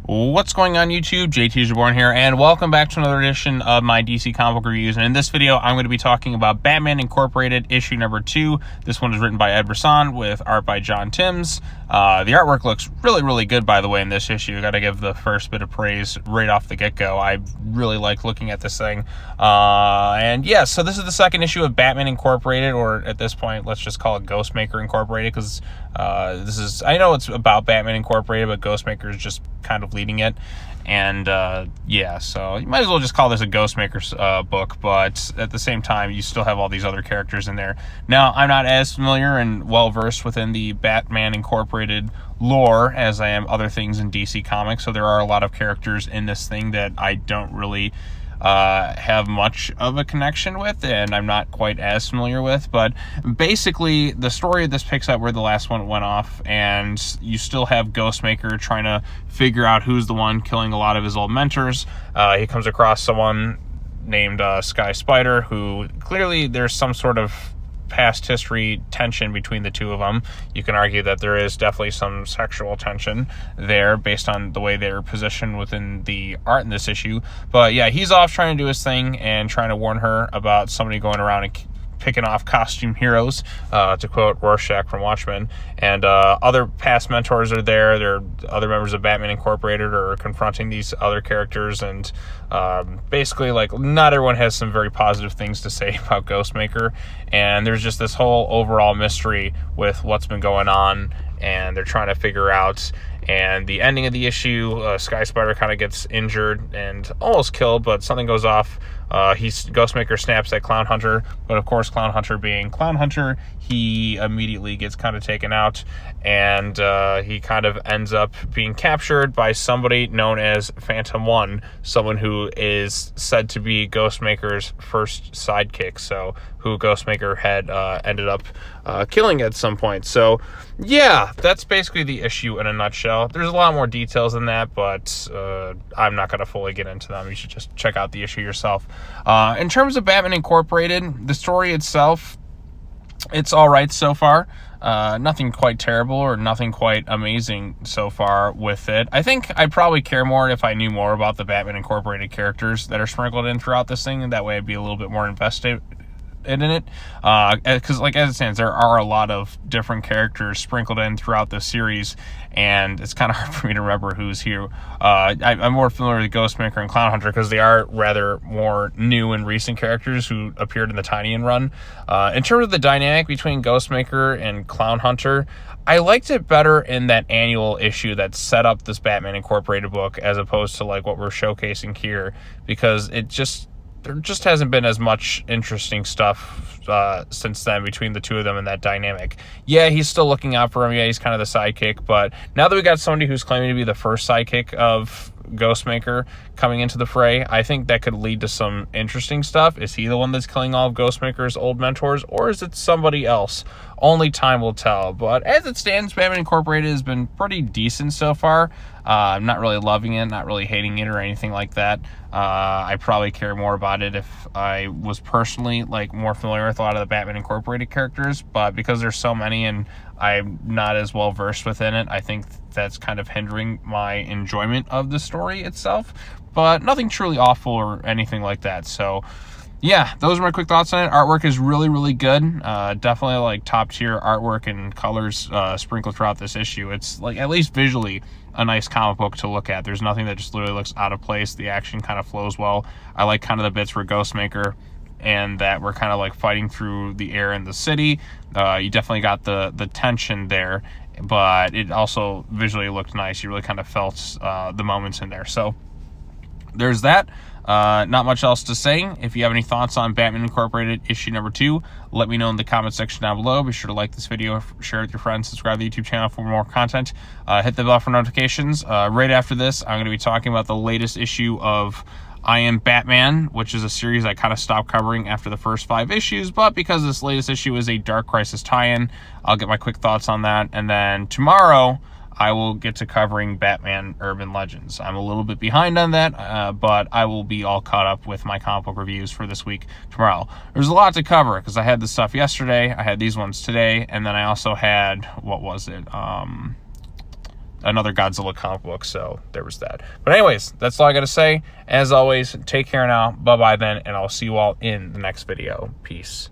What's going on YouTube? JT Jaborn here, and welcome back to another edition of my DC comic book reviews. And in this video, I'm going to be talking about Batman Incorporated issue number 2. This one is written by Ed Brisson with art by John Timms. The artwork looks really good, by the way, in this issue. Got to give the first bit of praise right off the get-go. I really like looking at this thing. And yeah, so this is the second issue of Batman Incorporated, or at this point, let's just call it Ghostmaker Incorporated, because I know it's about Batman Incorporated, but Ghostmaker is just kind of leading it. And yeah, so you might as well just call this a Ghostmaker book, but at the same time you still have all these other characters in there. Now, I'm not as familiar and well versed within the Batman Incorporated lore as I am other things in DC Comics, so there are a lot of characters in this thing that I don't really have much of a connection with, and I'm not quite as familiar with. But basically, the story of this picks up where the last one went off, and you still have Ghostmaker trying to figure out who's the one killing a lot of his old mentors. He comes across someone named Sky Spider, who clearly there's some sort of past history tension between the two of them. You can argue that there is definitely some sexual tension there based on the way they're positioned within the art in this issue. But yeah, he's off trying to do his thing and trying to warn her about somebody going around and picking off costume heroes, to quote Rorschach from Watchmen. And other past mentors are there. There are other members of Batman Incorporated are confronting these other characters, and basically, like, not everyone has some very positive things to say about Ghostmaker, and there's just this whole overall mystery with what's been going on, and they're trying to figure out. And the ending of the issue, Sky Spider kind of gets injured and almost killed, but something goes off. Ghostmaker snaps at Clown Hunter, but of course, Clown Hunter being Clown Hunter, he immediately gets kind of taken out, and he kind of ends up being captured by somebody known as Phantom One, someone who is said to be Ghostmaker's first sidekick, so who Ghostmaker had ended up killing at some point. So yeah, that's basically the issue in a nutshell. There's a lot more details than that, but I'm not going to fully get into them. You should just check out the issue yourself. In terms of Batman Incorporated, the story itself, it's all right so far. Nothing quite terrible or nothing quite amazing so far with it. I think I'd probably care more if I knew more about the Batman Incorporated characters that are sprinkled in throughout this thing, and that way I'd be a little bit more invested in it, because like as it stands, there are a lot of different characters sprinkled in throughout the series, and it's kind of hard for me to remember who's here. I'm more familiar with Ghostmaker and Clown Hunter because they are rather more new and recent characters who appeared in the Tynion run. In terms of the dynamic between Ghostmaker and Clown Hunter, I liked it better in that annual issue that set up this Batman Incorporated book as opposed to like what we're showcasing here, because there just hasn't been as much interesting stuff since then between the two of them in that dynamic. Yeah, he's still looking out for him. Yeah, he's kind of the sidekick. But now that we got somebody who's claiming to be the first sidekick of Ghostmaker coming into the fray, I think that could lead to some interesting stuff. Is he the one that's killing all of Ghostmaker's old mentors, or is it somebody else? Only time will tell. But as it stands, Batman Incorporated has been pretty decent so far. I'm not really loving it, not really hating it or anything like that. I probably care more about it if I was personally like more familiar with a lot of the Batman Incorporated characters, but because there's so many and I'm not as well versed within it, I think that's kind of hindering my enjoyment of the story itself, but nothing truly awful or anything like that. So yeah, those are my quick thoughts on it. Artwork is really good. Definitely like top tier artwork and colors sprinkled throughout this issue. It's like, at least visually, a nice comic book to look at. There's nothing that just literally looks out of place. The action kind of flows well. I like kind of the bits where Ghostmaker and that we're kind of like fighting through the air in the city. You definitely got the tension there, but it also visually looked nice. You really kind of felt the moments in there. So there's that. Not much else to say. If you have any thoughts on Batman Incorporated issue number 2, let me know in the comment section down below. Be sure to like this video, share it with your friends, subscribe to the YouTube channel for more content, hit the bell for notifications. Right after this, I'm going to be talking about the latest issue of I Am Batman, which is a series I kind of stopped covering after the first 5 issues, but because this latest issue is a Dark Crisis tie-in, I'll get my quick thoughts on that. And then tomorrow, I will get to covering Batman Urban Legends. I'm a little bit behind on that, but I will be all caught up with my comic book reviews for this week tomorrow. There's a lot to cover because I had this stuff yesterday, I had these ones today, and then I also had, what was it? another Godzilla comic book. So there was that. But anyways, that's all I got to say. As always, take care now. Bye-bye then, and I'll see you all in the next video. Peace.